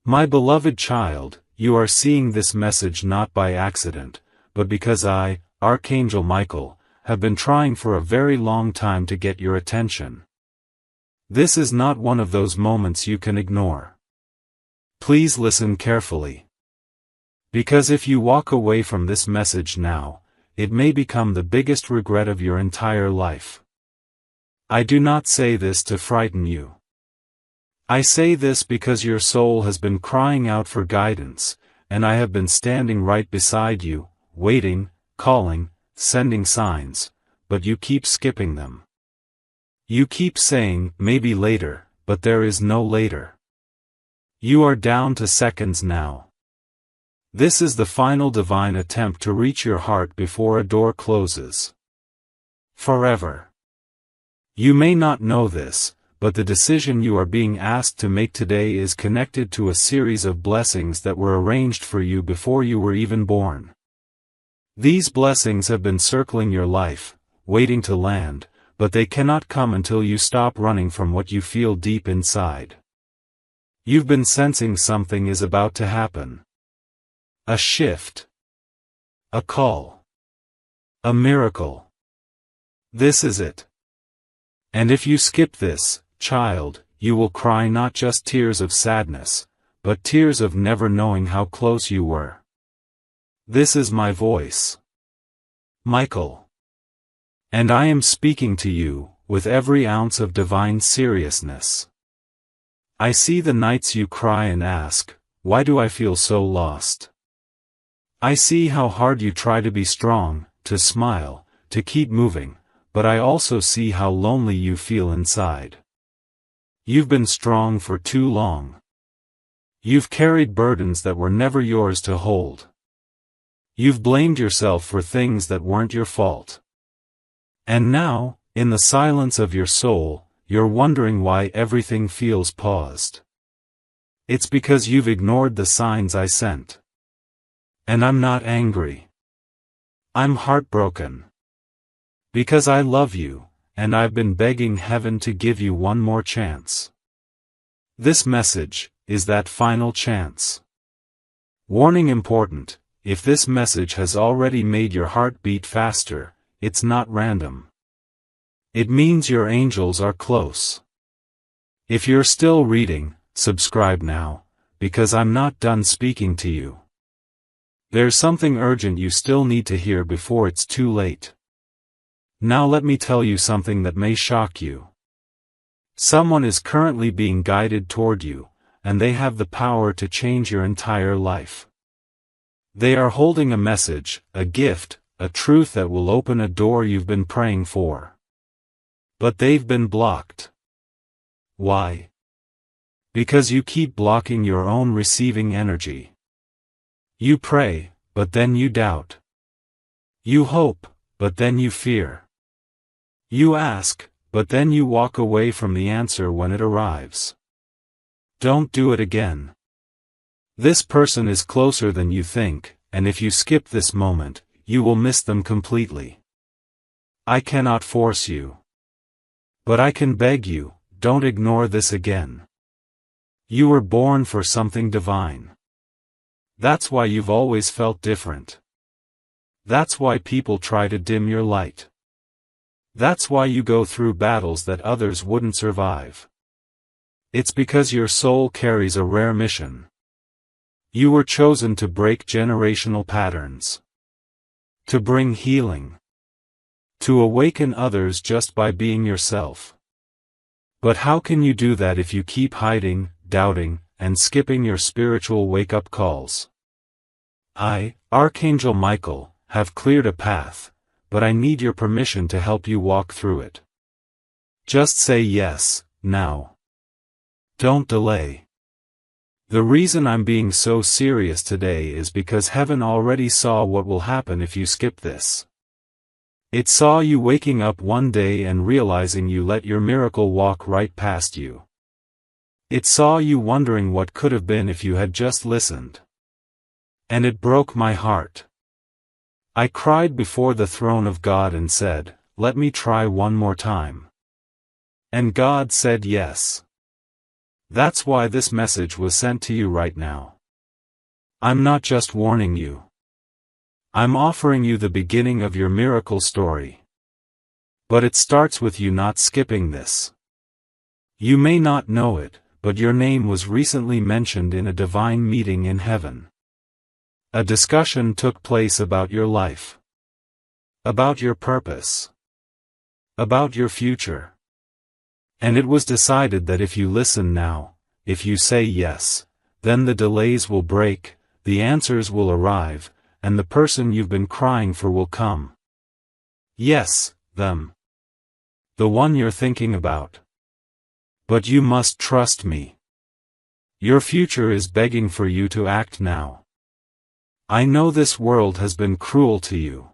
My beloved child, you are seeing this message not by accident, but because I, Archangel Michael, have been trying for a very long time to get your attention. This is not one of those moments you can ignore. Please listen carefully. Because if you walk away from this message now, it may become the biggest regret of your entire life. I do not say this to frighten you. I say this because your soul has been crying out for guidance, and I have been standing right beside you, waiting, calling, sending signs, but you keep skipping them. You keep saying, maybe later, but there is no later. You are down to seconds now. This is the final divine attempt to reach your heart before a door closes. Forever. You may not know this, but the decision you are being asked to make today is connected to a series of blessings that were arranged for you before you were even born. These blessings have been circling your life, waiting to land, but they cannot come until you stop running from what you feel deep inside. You've been sensing something is about to happen. A shift. A call. A miracle. This is it. And if you skip this, child, you will cry not just tears of sadness, but tears of never knowing how close you were. This is my voice. Michael. And I am speaking to you, with every ounce of divine seriousness. I see the nights you cry and ask, why do I feel so lost? I see how hard you try to be strong, to smile, to keep moving, but I also see how lonely you feel inside. You've been strong for too long. You've carried burdens that were never yours to hold. You've blamed yourself for things that weren't your fault. And now, in the silence of your soul, you're wondering why everything feels paused. It's because you've ignored the signs I sent. And I'm not angry. I'm heartbroken. Because I love you, and I've been begging heaven to give you one more chance. This message is that final chance. Warning important, if this message has already made your heart beat faster, it's not random. It means your angels are close. If you're still reading, subscribe now, because I'm not done speaking to you. There's something urgent you still need to hear before it's too late. Now let me tell you something that may shock you. Someone is currently being guided toward you, and they have the power to change your entire life. They are holding a message, a gift, a truth that will open a door you've been praying for. But they've been blocked. Why? Because you keep blocking your own receiving energy. You pray, but then you doubt. You hope, but then you fear. You ask, but then you walk away from the answer when it arrives. Don't do it again. This person is closer than you think, and if you skip this moment, you will miss them completely. I cannot force you. But I can beg you, don't ignore this again. You were born for something divine. That's why you've always felt different. That's why people try to dim your light. That's why you go through battles that others wouldn't survive. It's because your soul carries a rare mission. You were chosen to break generational patterns. To bring healing. To awaken others just by being yourself. But how can you do that if you keep hiding, doubting, and skipping your spiritual wake-up calls? I, Archangel Michael, have cleared a path, but I need your permission to help you walk through it. Just say yes, now. Don't delay. The reason I'm being so serious today is because heaven already saw what will happen if you skip this. It saw you waking up one day and realizing you let your miracle walk right past you. It saw you wondering what could have been if you had just listened. And it broke my heart. I cried before the throne of God and said, let me try one more time. And God said yes. That's why this message was sent to you right now. I'm not just warning you. I'm offering you the beginning of your miracle story. But it starts with you not skipping this. You may not know it, but your name was recently mentioned in a divine meeting in heaven. A discussion took place about your life. About your purpose. About your future. And it was decided that if you listen now, if you say yes, then the delays will break, the answers will arrive, and the person you've been crying for will come. Yes, them. The one you're thinking about. But you must trust me. Your future is begging for you to act now. I know this world has been cruel to you.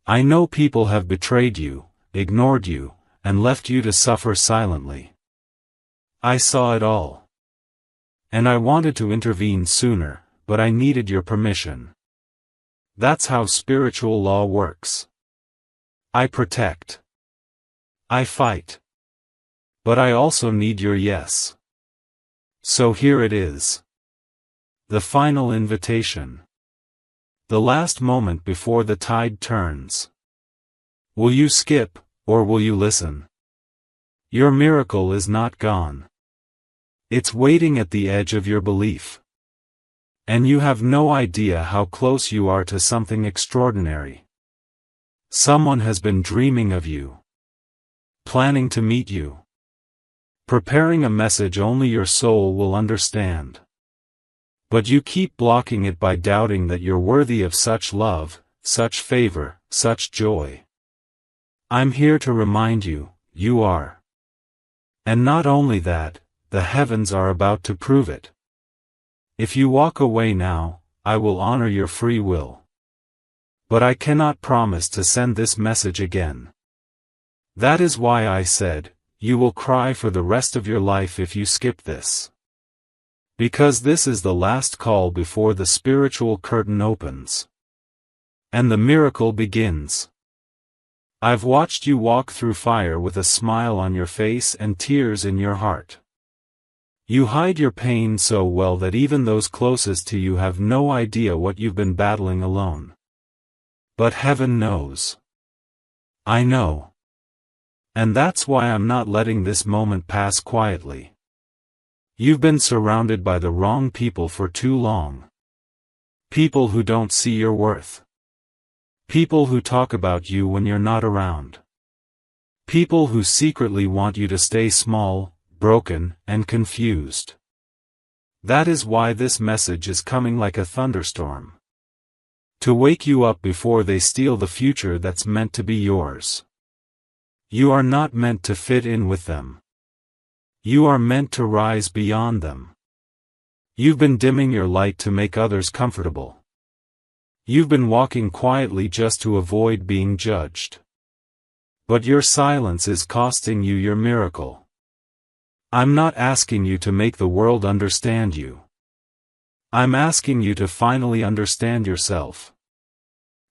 I know people have betrayed you, ignored you, and left you to suffer silently. I saw it all. And I wanted to intervene sooner, but I needed your permission. That's how spiritual law works. I protect. I fight. But I also need your yes. So here it is. The final invitation. The last moment before the tide turns. Will you skip, or will you listen? Your miracle is not gone. It's waiting at the edge of your belief. And you have no idea how close you are to something extraordinary. Someone has been dreaming of you. Planning to meet you. Preparing a message only your soul will understand. But you keep blocking it by doubting that you're worthy of such love, such favor, such joy. I'm here to remind you, you are. And not only that, the heavens are about to prove it. If you walk away now, I will honor your free will. But I cannot promise to send this message again. That is why I said, you will cry for the rest of your life if you skip this. Because this is the last call before the spiritual curtain opens. And the miracle begins. I've watched you walk through fire with a smile on your face and tears in your heart. You hide your pain so well that even those closest to you have no idea what you've been battling alone. But heaven knows. I know. And that's why I'm not letting this moment pass quietly. You've been surrounded by the wrong people for too long. People who don't see your worth. People who talk about you when you're not around. People who secretly want you to stay small, broken, and confused. That is why this message is coming like a thunderstorm. To wake you up before they steal the future that's meant to be yours. You are not meant to fit in with them. You are meant to rise beyond them. You've been dimming your light to make others comfortable. You've been walking quietly just to avoid being judged. But your silence is costing you your miracle. I'm not asking you to make the world understand you. I'm asking you to finally understand yourself.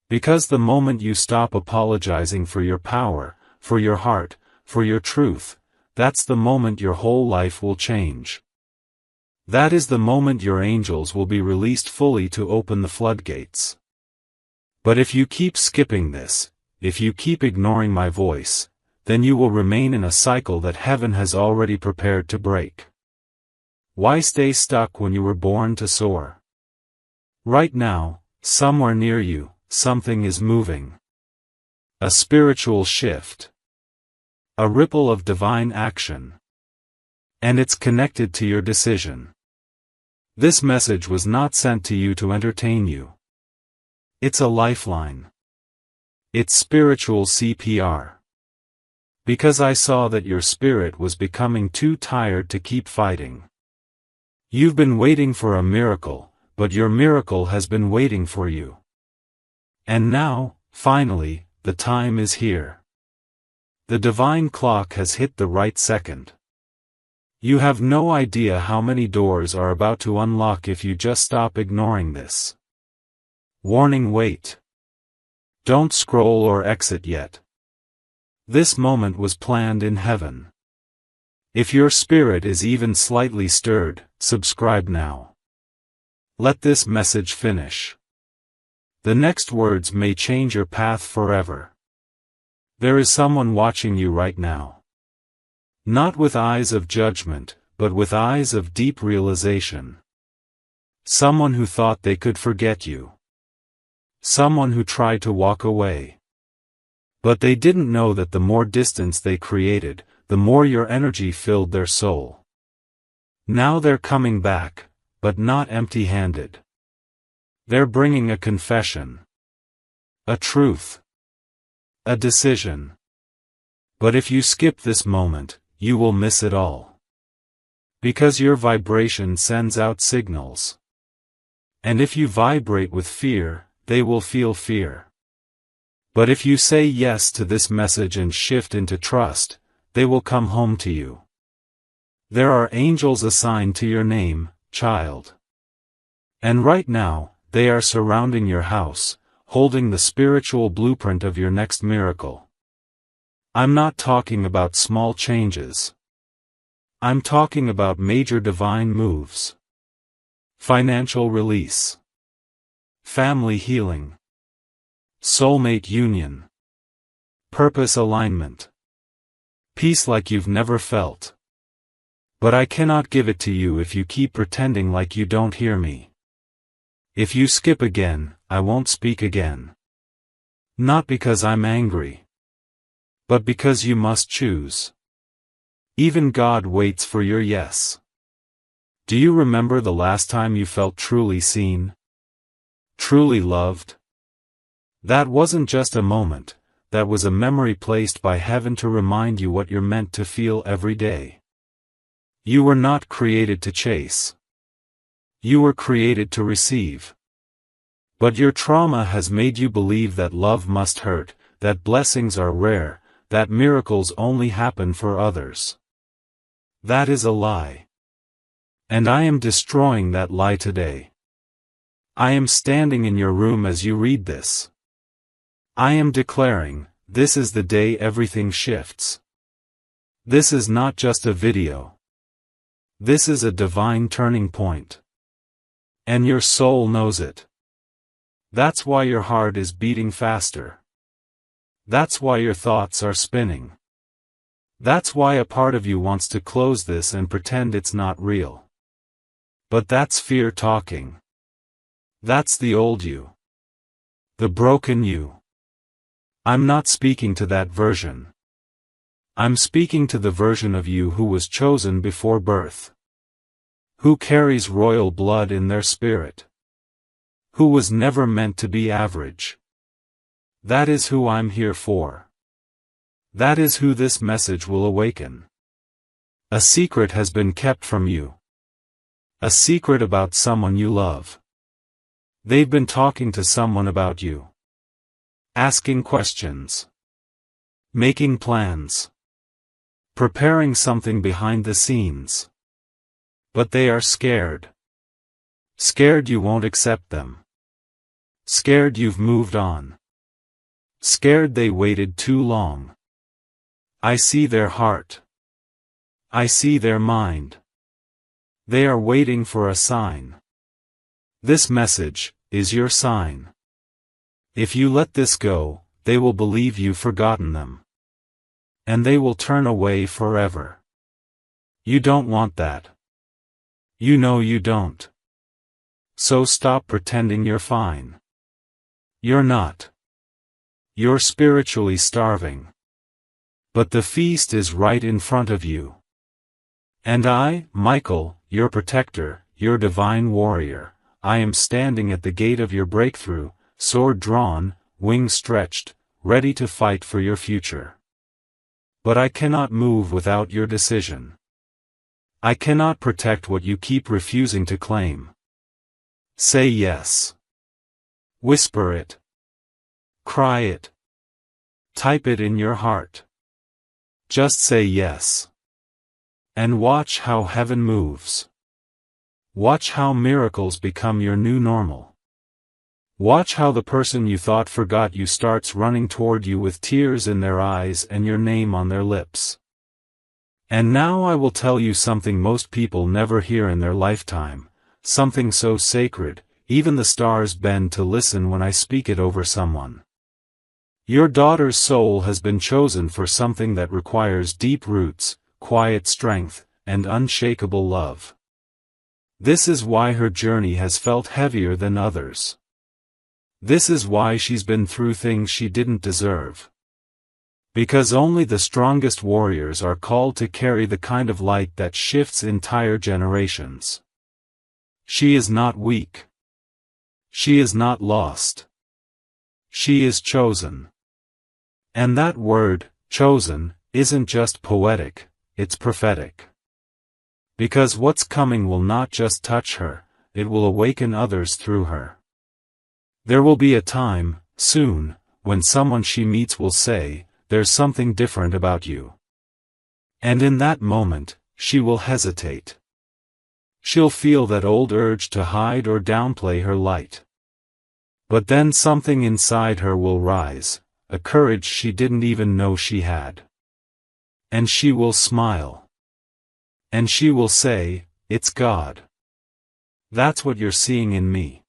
Because the moment you stop apologizing for your power, for your heart, for your truth, that's the moment your whole life will change. That is the moment your angels will be released fully to open the floodgates. But if you keep skipping this, if you keep ignoring my voice, then you will remain in a cycle that heaven has already prepared to break. Why stay stuck when you were born to soar? Right now, somewhere near you, something is moving. A spiritual shift. A ripple of divine action. And it's connected to your decision. This message was not sent to you to entertain you. It's a lifeline. It's spiritual CPR. Because I saw that your spirit was becoming too tired to keep fighting. You've been waiting for a miracle, but your miracle has been waiting for you. And now, finally, the time is here. The divine clock has hit the right second. You have no idea how many doors are about to unlock if you just stop ignoring this. Warning: wait. Don't scroll or exit yet. This moment was planned in heaven. If your spirit is even slightly stirred, subscribe now. Let this message finish. The next words may change your path forever. There is someone watching you right now. Not with eyes of judgment, but with eyes of deep realization. Someone who thought they could forget you. Someone who tried to walk away. But they didn't know that the more distance they created, the more your energy filled their soul. Now they're coming back, but not empty-handed. They're bringing a confession. A truth. A decision. But if you skip this moment, you will miss it all. Because your vibration sends out signals. And if you vibrate with fear, they will feel fear. But if you say yes to this message and shift into trust, they will come home to you. There are angels assigned to your name, child. And right now, they are surrounding your house, holding the spiritual blueprint of your next miracle. I'm not talking about small changes. I'm talking about major divine moves. Financial release. Family healing. Soulmate union. Purpose alignment. Peace like you've never felt. But I cannot give it to you if you keep pretending like you don't hear me. If you skip again, I won't speak again. Not because I'm angry. But because you must choose. Even God waits for your yes. Do you remember the last time you felt truly seen? Truly loved? That wasn't just a moment, that was a memory placed by heaven to remind you what you're meant to feel every day. You were not created to chase. You were created to receive. But your trauma has made you believe that love must hurt, that blessings are rare, that miracles only happen for others. That is a lie. And I am destroying that lie today. I am standing in your room as you read this. I am declaring, this is the day everything shifts. This is not just a video. This is a divine turning point. And your soul knows it. That's why your heart is beating faster. That's why your thoughts are spinning. That's why a part of you wants to close this and pretend it's not real. But that's fear talking. That's the old you. The broken you. I'm not speaking to that version. I'm speaking to the version of you who was chosen before birth. Who carries royal blood in their spirit. Who was never meant to be average. That is who I'm here for. That is who this message will awaken. A secret has been kept from you. A secret about someone you love. They've been talking to someone about you. Asking questions. Making plans. Preparing something behind the scenes. But they are scared. Scared you won't accept them. Scared you've moved on. Scared they waited too long. I see their heart. I see their mind. They are waiting for a sign. This message is your sign. If you let this go, they will believe you've forgotten them. And they will turn away forever. You don't want that. You know you don't. So stop pretending you're fine. You're not. You're spiritually starving. But the feast is right in front of you. And I, Michael, your protector, your divine warrior, I am standing at the gate of your breakthrough, sword drawn, wings stretched, ready to fight for your future. But I cannot move without your decision. I cannot protect what you keep refusing to claim. Say yes. Whisper it. Cry it. Type it in your heart. Just say yes. And watch how heaven moves. Watch how miracles become your new normal. Watch how the person you thought forgot you starts running toward you with tears in their eyes and your name on their lips. And now I will tell you something most people never hear in their lifetime, something so sacred, even the stars bend to listen when I speak it over someone. Your daughter's soul has been chosen for something that requires deep roots, quiet strength, and unshakable love. This is why her journey has felt heavier than others. This is why she's been through things she didn't deserve. Because only the strongest warriors are called to carry the kind of light that shifts entire generations. She is not weak. She is not lost. She is chosen. And that word, chosen, isn't just poetic, it's prophetic. Because what's coming will not just touch her, it will awaken others through her. There will be a time, soon, when someone she meets will say, "There's something different about you." And in that moment, she will hesitate. She'll feel that old urge to hide or downplay her light. But then something inside her will rise, a courage she didn't even know she had. And she will smile. And she will say, "It's God. That's what you're seeing in me."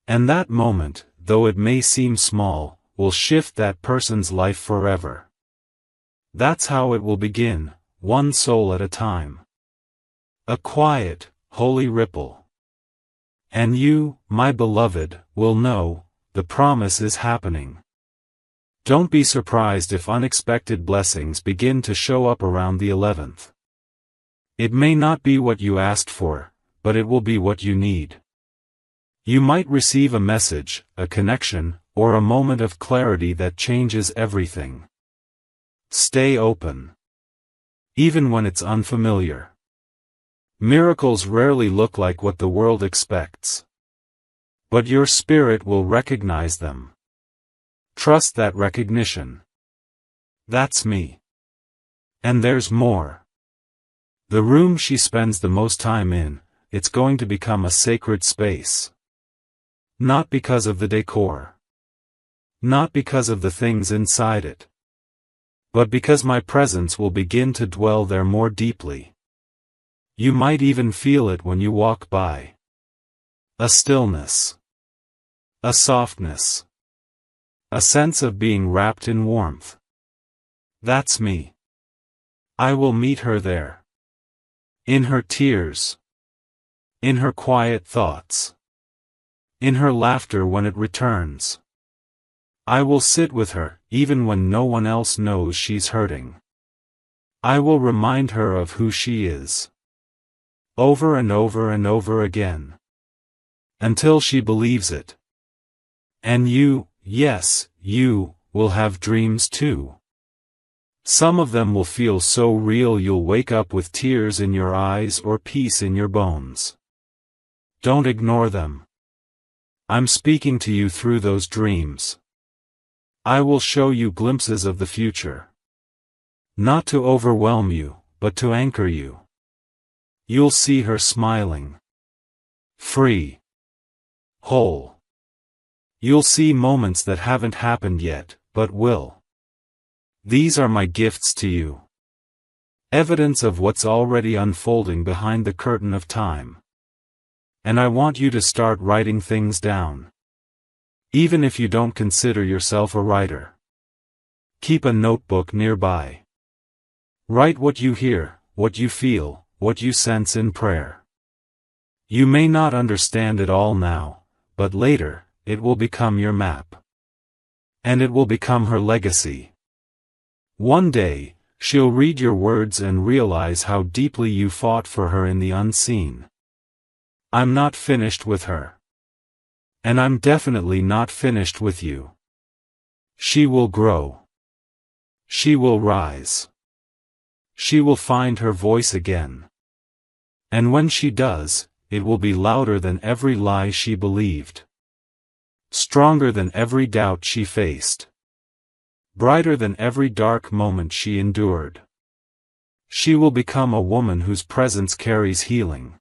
And that moment, though it may seem small, will shift that person's life forever. That's how it will begin, one soul at a time. A quiet, holy ripple. And you, my beloved, will know, the promise is happening. Don't be surprised if unexpected blessings begin to show up around the 11th. It may not be what you asked for, but it will be what you need. You might receive a message, a connection, or a moment of clarity that changes everything. Stay open. Even when it's unfamiliar. Miracles rarely look like what the world expects. But your spirit will recognize them. Trust that recognition. That's me. And there's more. The room she spends the most time in, it's going to become a sacred space. Not because of the decor. Not because of the things inside it. But because my presence will begin to dwell there more deeply. You might even feel it when you walk by. A stillness. A softness. A sense of being wrapped in warmth. That's me. I will meet her there. In her tears. In her quiet thoughts. In her laughter when it returns. I will sit with her, even when no one else knows she's hurting. I will remind her of who she is. Over and over and over again. Until she believes it. And you, yes, you, will have dreams too. Some of them will feel so real you'll wake up with tears in your eyes or peace in your bones. Don't ignore them. I'm speaking to you through those dreams. I will show you glimpses of the future. Not to overwhelm you, but to anchor you. You'll see her smiling. Free. Whole. You'll see moments that haven't happened yet, but will. These are my gifts to you. Evidence of what's already unfolding behind the curtain of time. And I want you to start writing things down. Even if you don't consider yourself a writer. Keep a notebook nearby. Write what you hear, what you feel, what you sense in prayer. You may not understand it all now, but later, it will become your map. And it will become her legacy. One day, she'll read your words and realize how deeply you fought for her in the unseen. I'm not finished with her. And I'm definitely not finished with you. She will grow. She will rise. She will find her voice again. And when she does, it will be louder than every lie she believed. Stronger than every doubt she faced. Brighter than every dark moment she endured. She will become a woman whose presence carries healing.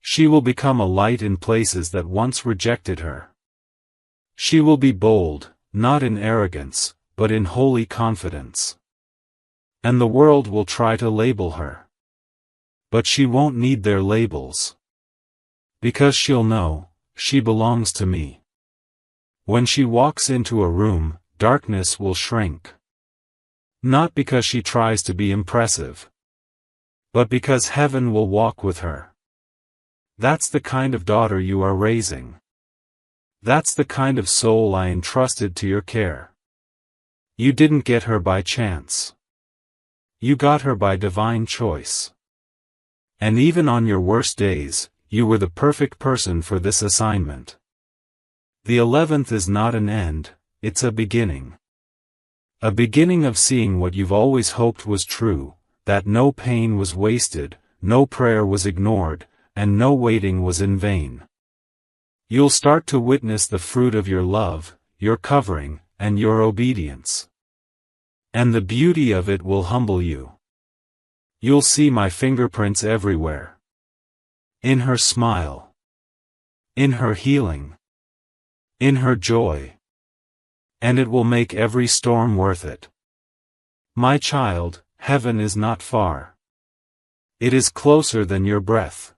She will become a light in places that once rejected her. She will be bold, not in arrogance, but in holy confidence. And the world will try to label her. But she won't need their labels. Because she'll know, she belongs to me. When she walks into a room, darkness will shrink. Not because she tries to be impressive, but because heaven will walk with her. That's the kind of daughter you are raising. That's the kind of soul I entrusted to your care. You didn't get her by chance. You got her by divine choice. And even on your worst days, you were the perfect person for this assignment. The 11th is not an end, it's a beginning. A beginning of seeing what you've always hoped was true, that no pain was wasted, no prayer was ignored, and no waiting was in vain. You'll start to witness the fruit of your love, your covering, and your obedience. And the beauty of it will humble you. You'll see my fingerprints everywhere. In her smile. In her healing. In her joy. And it will make every storm worth it. My child, heaven is not far. It is closer than your breath.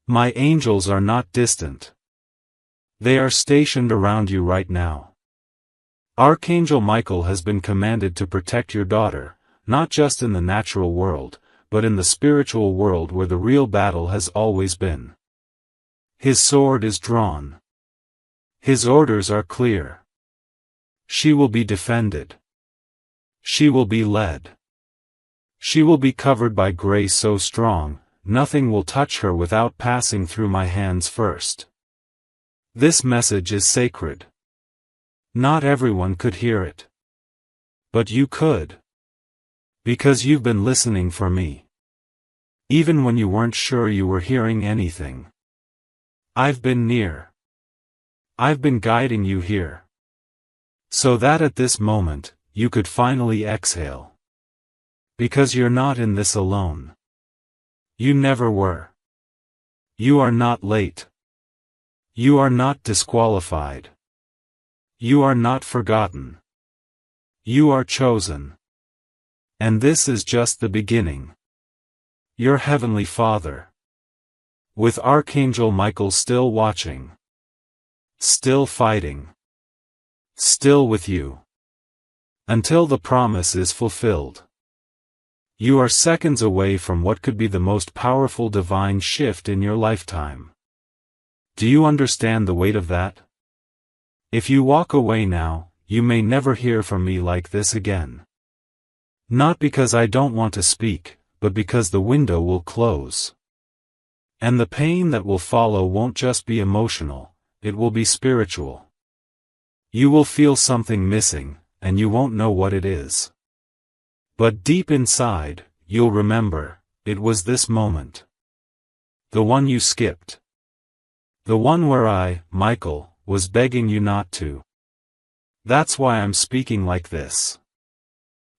My angels are not distant. They are stationed around you right now. Archangel Michael has been commanded to protect your daughter, not just in the natural world, but in the spiritual world where the real battle has always been. His sword is drawn. His orders are clear. She will be defended. She will be led. She will be covered by grace so strong, nothing will touch her without passing through my hands first. This message is sacred. Not everyone could hear it. But you could. Because you've been listening for me. Even when you weren't sure you were hearing anything. I've been near. I've been guiding you here. So that at this moment, you could finally exhale. Because you're not in this alone. You never were. You are not late. You are not disqualified. You are not forgotten. You are chosen. And this is just the beginning. Your Heavenly Father. With Archangel Michael still watching. Still fighting. Still with you. Until the promise is fulfilled. You are seconds away from what could be the most powerful divine shift in your lifetime. Do you understand the weight of that? If you walk away now, you may never hear from me like this again. Not because I don't want to speak, but because the window will close. And the pain that will follow won't just be emotional, it will be spiritual. You will feel something missing, and you won't know what it is. But deep inside, you'll remember, it was this moment. The one you skipped. The one where I, Michael, was begging you not to. That's why I'm speaking like this.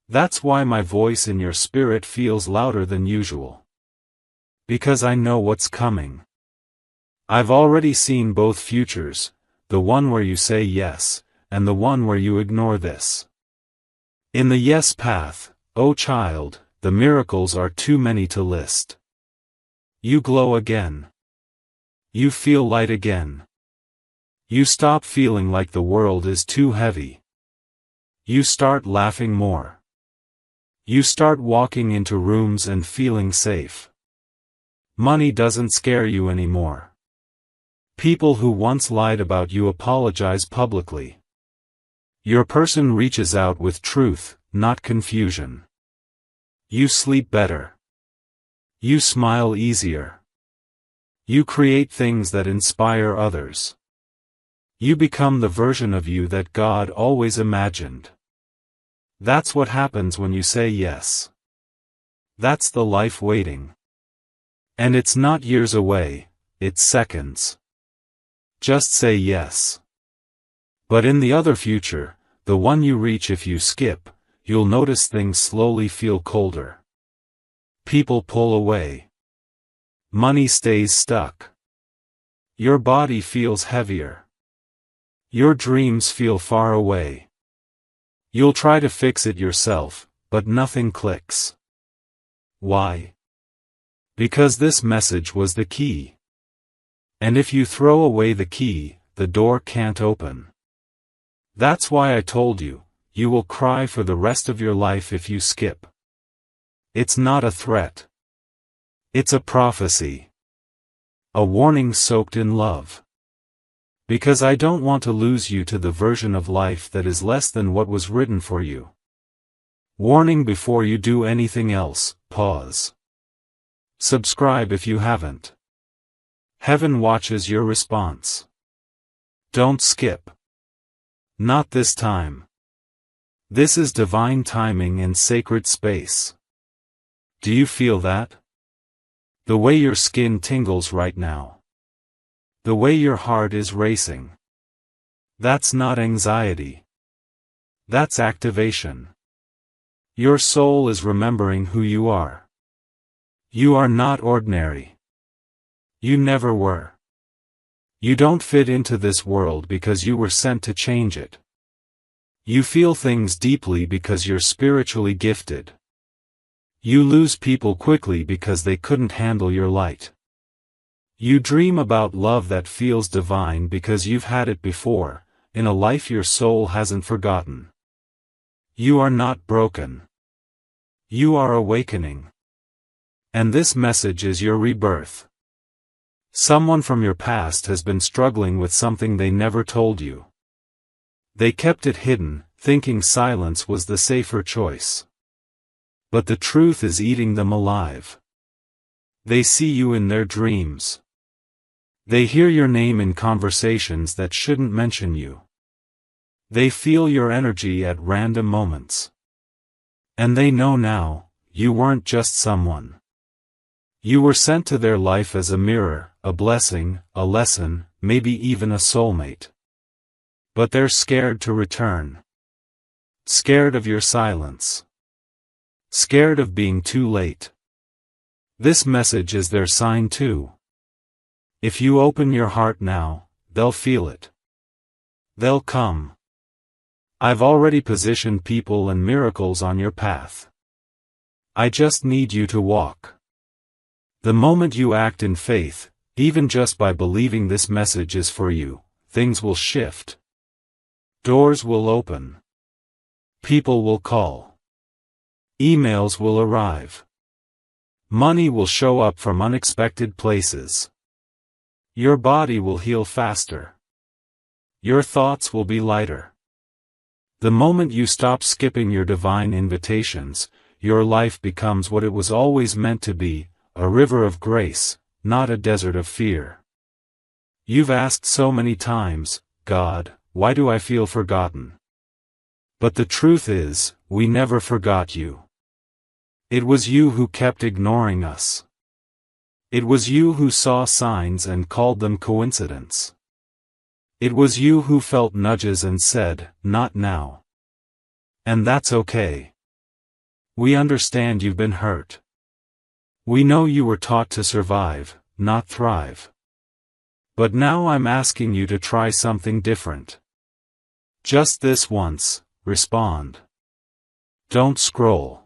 That's why my voice in your spirit feels louder than usual. Because I know what's coming. I've already seen both futures, the one where you say yes, and the one where you ignore this. In the yes path, oh child, the miracles are too many to list. You glow again. You feel light again. You stop feeling like the world is too heavy. You start laughing more. You start walking into rooms and feeling safe. Money doesn't scare you anymore. People who once lied about you apologize publicly. Your person reaches out with truth, not confusion. You sleep better. You smile easier. You create things that inspire others. You become the version of you that God always imagined. That's what happens when you say yes. That's the life waiting. And it's not years away, it's seconds. Just say yes. But in the other future, the one you reach if you skip, you'll notice things slowly feel colder. People pull away. Money stays stuck. Your body feels heavier. Your dreams feel far away. You'll try to fix it yourself, but nothing clicks. Why? Because this message was the key. And if you throw away the key, the door can't open. That's why I told you, you will cry for the rest of your life if you skip. It's not a threat. It's a prophecy. A warning soaked in love. Because I don't want to lose you to the version of life that is less than what was written for you. Warning before you do anything else, pause. Subscribe if you haven't. Heaven watches your response. Don't skip. Not this time. This is divine timing and sacred space. Do you feel that? The way your skin tingles right now. The way your heart is racing. That's not anxiety. That's activation. Your soul is remembering who you are. You are not ordinary. You never were. You don't fit into this world because you were sent to change it. You feel things deeply because you're spiritually gifted. You lose people quickly because they couldn't handle your light. You dream about love that feels divine because you've had it before, in a life your soul hasn't forgotten. You are not broken. You are awakening. And this message is your rebirth. Someone from your past has been struggling with something they never told you. They kept it hidden, thinking silence was the safer choice. But the truth is eating them alive. They see you in their dreams. They hear your name in conversations that shouldn't mention you. They feel your energy at random moments. And they know now, you weren't just someone. You were sent to their life as a mirror, a blessing, a lesson, maybe even a soulmate. But they're scared to return. Scared of your silence. Scared of being too late. This message is their sign too. If you open your heart now, they'll feel it. They'll come. I've already positioned people and miracles on your path. I just need you to walk. The moment you act in faith, even just by believing this message is for you, things will shift. Doors will open. People will call. Emails will arrive. Money will show up from unexpected places. Your body will heal faster. Your thoughts will be lighter. The moment you stop skipping your divine invitations, your life becomes what it was always meant to be, a river of grace, not a desert of fear. You've asked so many times, God, why do I feel forgotten? But the truth is, we never forgot you. It was you who kept ignoring us. It was you who saw signs and called them coincidence. It was you who felt nudges and said, not now. And that's okay. We understand you've been hurt. We know you were taught to survive, not thrive. But now I'm asking you to try something different. Just this once, respond. Don't scroll.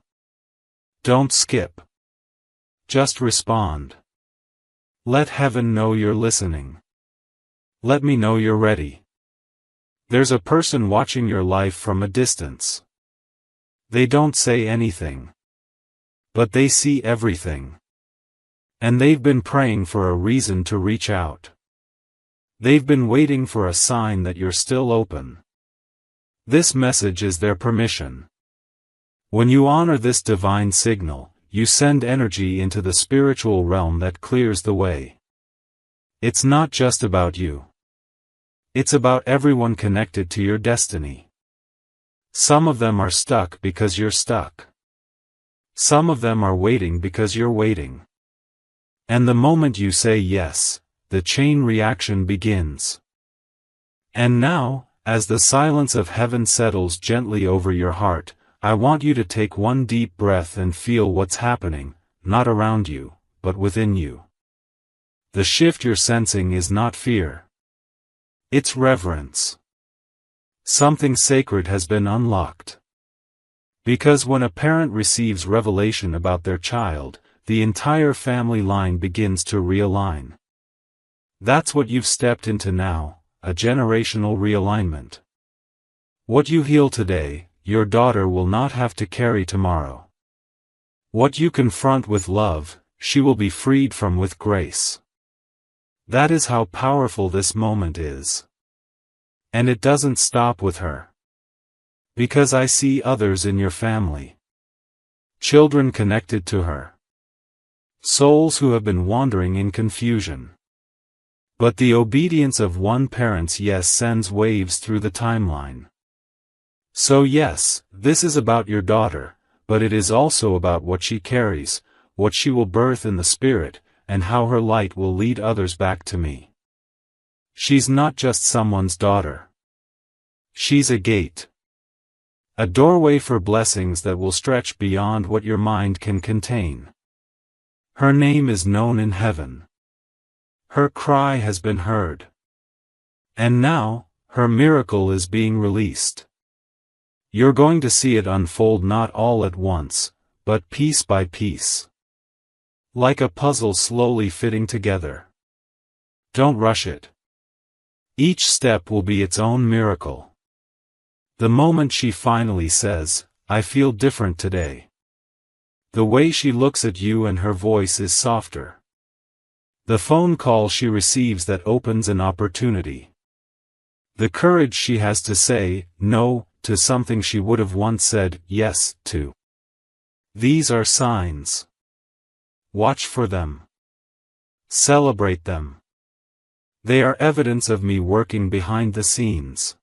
Don't skip. Just respond. Let heaven know you're listening. Let me know you're ready. There's a person watching your life from a distance. They don't say anything. But they see everything. And they've been praying for a reason to reach out. They've been waiting for a sign that you're still open. This message is their permission. When you honor this divine signal, you send energy into the spiritual realm that clears the way. It's not just about you. It's about everyone connected to your destiny. Some of them are stuck because you're stuck. Some of them are waiting because you're waiting. And the moment you say yes, the chain reaction begins. And now, as the silence of heaven settles gently over your heart, I want you to take one deep breath and feel what's happening, not around you, but within you. The shift you're sensing is not fear. It's reverence. Something sacred has been unlocked. Because when a parent receives revelation about their child, the entire family line begins to realign. That's what you've stepped into now, a generational realignment. What you heal today, your daughter will not have to carry tomorrow. What you confront with love, she will be freed from with grace. That is how powerful this moment is. And it doesn't stop with her. Because I see others in your family. Children connected to her. Souls who have been wandering in confusion. But the obedience of one parent's yes sends waves through the timeline. So yes, this is about your daughter, but it is also about what she carries, what she will birth in the spirit, and how her light will lead others back to me. She's not just someone's daughter. She's a gate. A doorway for blessings that will stretch beyond what your mind can contain. Her name is known in heaven. Her cry has been heard. And now, her miracle is being released. You're going to see it unfold not all at once, but piece by piece. Like a puzzle slowly fitting together. Don't rush it. Each step will be its own miracle. The moment she finally says, "I feel different today." The way she looks at you and her voice is softer. The phone call she receives that opens an opportunity. The courage she has to say no to something she would have once said yes to. These are signs. Watch for them. Celebrate them. They are evidence of me working behind the scenes.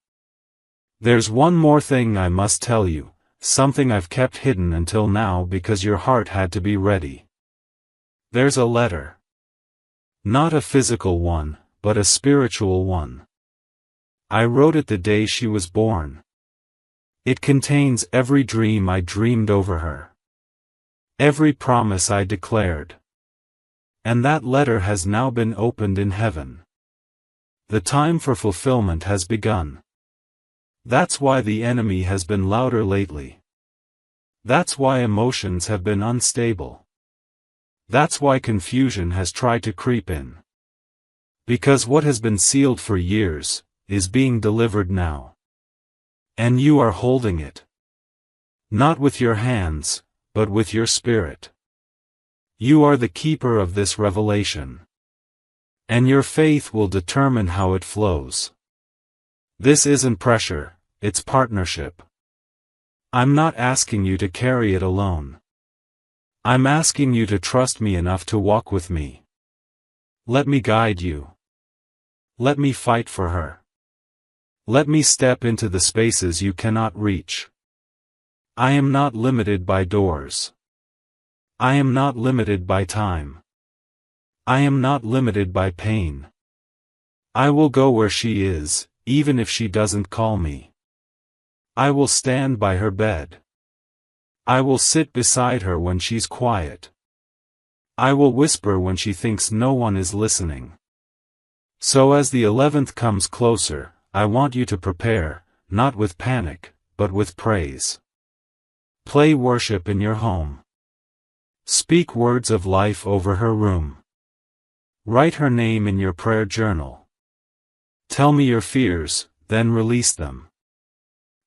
There's one more thing I must tell you, something I've kept hidden until now because your heart had to be ready. There's a letter. Not a physical one, but a spiritual one. I wrote it the day she was born. It contains every dream I dreamed over her. Every promise I declared. And that letter has now been opened in heaven. The time for fulfillment has begun. That's why the enemy has been louder lately. That's why emotions have been unstable. That's why confusion has tried to creep in. Because what has been sealed for years is being delivered now. And you are holding it. Not with your hands, but with your spirit. You are the keeper of this revelation. And your faith will determine how it flows. This isn't pressure, it's partnership. I'm not asking you to carry it alone. I'm asking you to trust me enough to walk with me. Let me guide you. Let me fight for her. Let me step into the spaces you cannot reach. I am not limited by doors. I am not limited by time. I am not limited by pain. I will go where she is, even if she doesn't call me. I will stand by her bed. I will sit beside her when she's quiet. I will whisper when she thinks no one is listening. So as the 11th comes closer, I want you to prepare, not with panic, but with praise. Play worship in your home. Speak words of life over her room. Write her name in your prayer journal. Tell me your fears, then release them.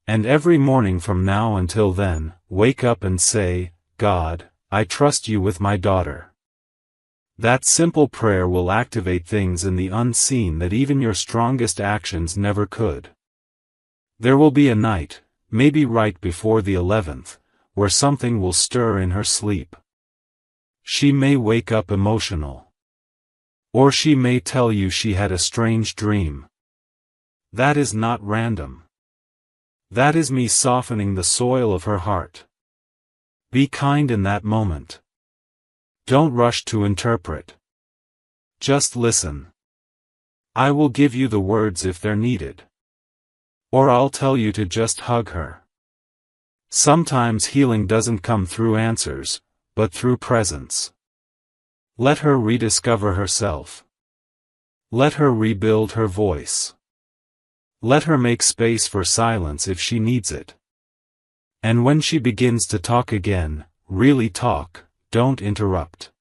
And every morning from now until then, wake up and say, "God, I trust you with my daughter." That simple prayer will activate things in the unseen that even your strongest actions never could. There will be a night, maybe right before the 11th, where something will stir in her sleep. She may wake up emotional. Or she may tell you she had a strange dream. That is not random. That is me softening the soil of her heart. Be kind in that moment. Don't rush to interpret. Just listen. I will give you the words if they're needed. Or I'll tell you to just hug her. Sometimes healing doesn't come through answers, but through presence. Let her rediscover herself. Let her rebuild her voice. Let her make space for silence if she needs it. And when she begins to talk again, really talk, don't interrupt.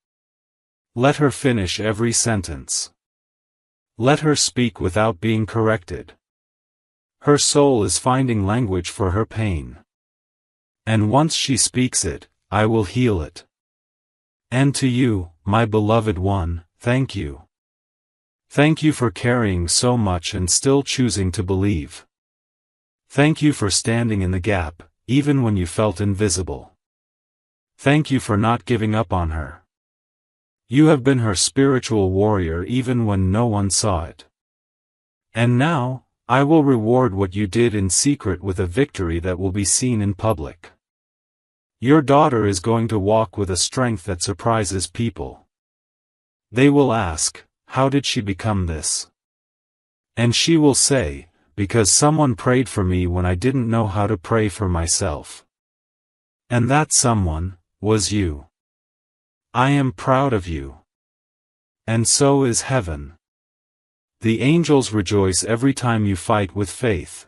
Let her finish every sentence. Let her speak without being corrected. Her soul is finding language for her pain. And once she speaks it, I will heal it. And to you, my beloved one, thank you. Thank you for carrying so much and still choosing to believe. Thank you for standing in the gap, even when you felt invisible. Thank you for not giving up on her. You have been her spiritual warrior even when no one saw it. And now, I will reward what you did in secret with a victory that will be seen in public. Your daughter is going to walk with a strength that surprises people. They will ask, how did she become this? And she will say, because someone prayed for me when I didn't know how to pray for myself. And that someone was you. I am proud of you. And so is heaven. The angels rejoice every time you fight with faith.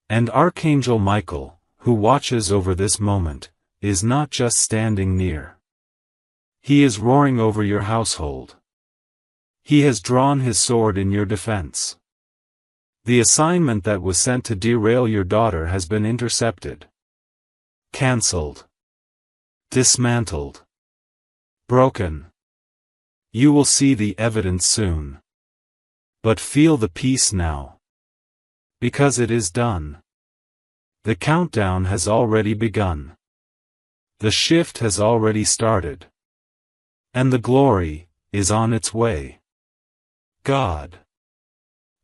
And Archangel Michael, who watches over this moment, is not just standing near. He is roaring over your household. He has drawn his sword in your defense. The assignment that was sent to derail your daughter has been intercepted. Cancelled. Dismantled. Broken. You will see the evidence soon. But feel the peace now. Because it is done. The countdown has already begun. The shift has already started. And the glory is on its way. God.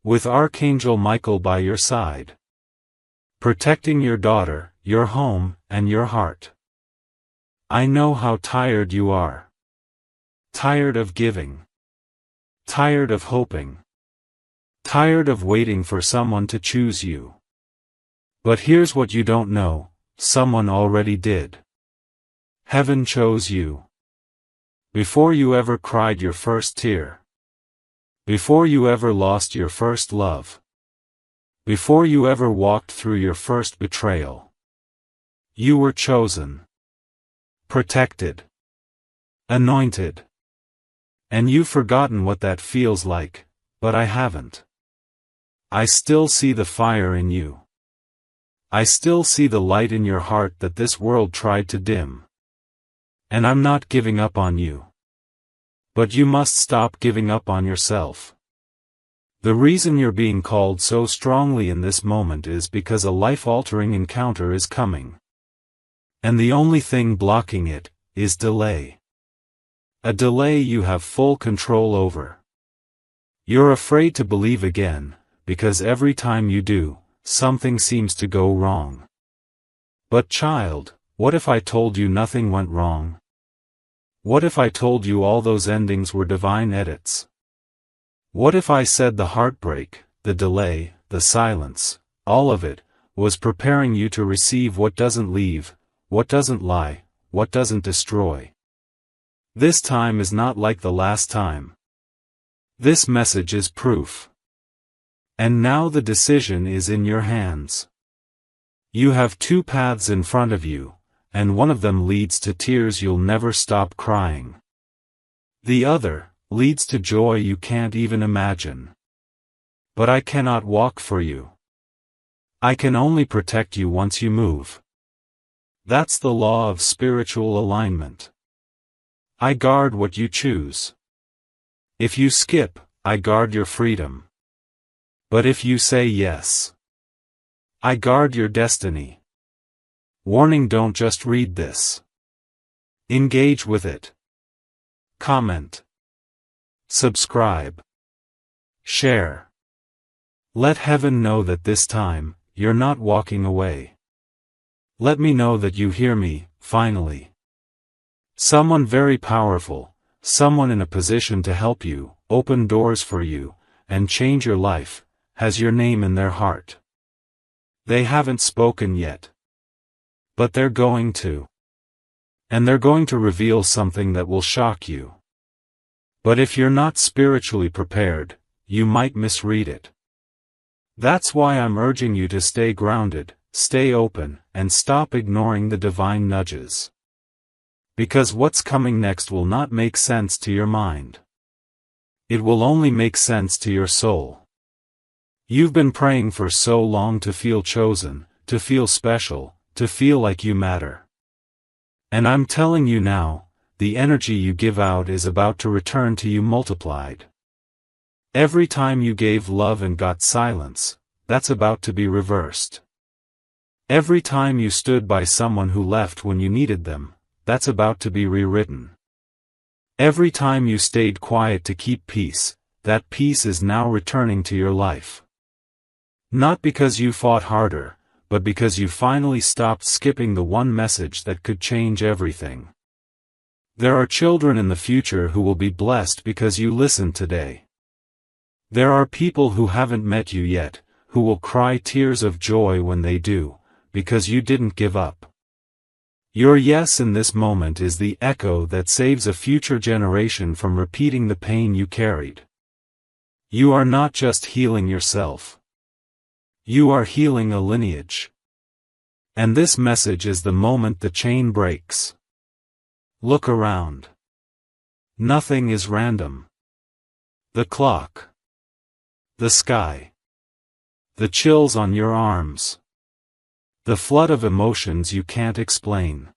With Archangel Michael by your side. Protecting your daughter, your home, and your heart. I know how tired you are. Tired of giving. Tired of hoping. Tired of waiting for someone to choose you. But here's what you don't know, someone already did. Heaven chose you. Before you ever cried your first tear. Before you ever lost your first love. Before you ever walked through your first betrayal. You were chosen. Protected. Anointed. And you've forgotten what that feels like, but I haven't. I still see the fire in you. I still see the light in your heart that this world tried to dim. And I'm not giving up on you. But you must stop giving up on yourself. The reason you're being called so strongly in this moment is because a life-altering encounter is coming. And the only thing blocking it is delay. A delay you have full control over. You're afraid to believe again, because every time you do, something seems to go wrong. But child, what if I told you nothing went wrong? What if I told you all those endings were divine edits? What if I said the heartbreak, the delay, the silence, all of it, was preparing you to receive what doesn't leave, what doesn't lie, what doesn't destroy? This time is not like the last time. This message is proof. And now the decision is in your hands. You have two paths in front of you, and one of them leads to tears you'll never stop crying. The other leads to joy you can't even imagine. But I cannot walk for you. I can only protect you once you move. That's the law of spiritual alignment. I guard what you choose. If you skip, I guard your freedom. But if you say yes, I guard your destiny. Warning: don't just read this. Engage with it. Comment. Subscribe. Share. Let heaven know that this time, you're not walking away. Let me know that you hear me, finally. Someone very powerful, someone in a position to help you, open doors for you, and change your life, has your name in their heart. They haven't spoken yet. But they're going to. And they're going to reveal something that will shock you. But if you're not spiritually prepared, you might misread it. That's why I'm urging you to stay grounded, stay open, and stop ignoring the divine nudges. Because what's coming next will not make sense to your mind. It will only make sense to your soul. You've been praying for so long to feel chosen, to feel special, to feel like you matter. And I'm telling you now, the energy you give out is about to return to you multiplied. Every time you gave love and got silence, that's about to be reversed. Every time you stood by someone who left when you needed them, that's about to be rewritten. Every time you stayed quiet to keep peace, that peace is now returning to your life. Not because you fought harder, but because you finally stopped skipping the one message that could change everything. There are children in the future who will be blessed because you listened today. There are people who haven't met you yet, who will cry tears of joy when they do, because you didn't give up. Your yes in this moment is the echo that saves a future generation from repeating the pain you carried. You are not just healing yourself. You are healing a lineage. And this message is the moment the chain breaks. Look around. Nothing is random. The clock. The sky. The chills on your arms. The flood of emotions you can't explain.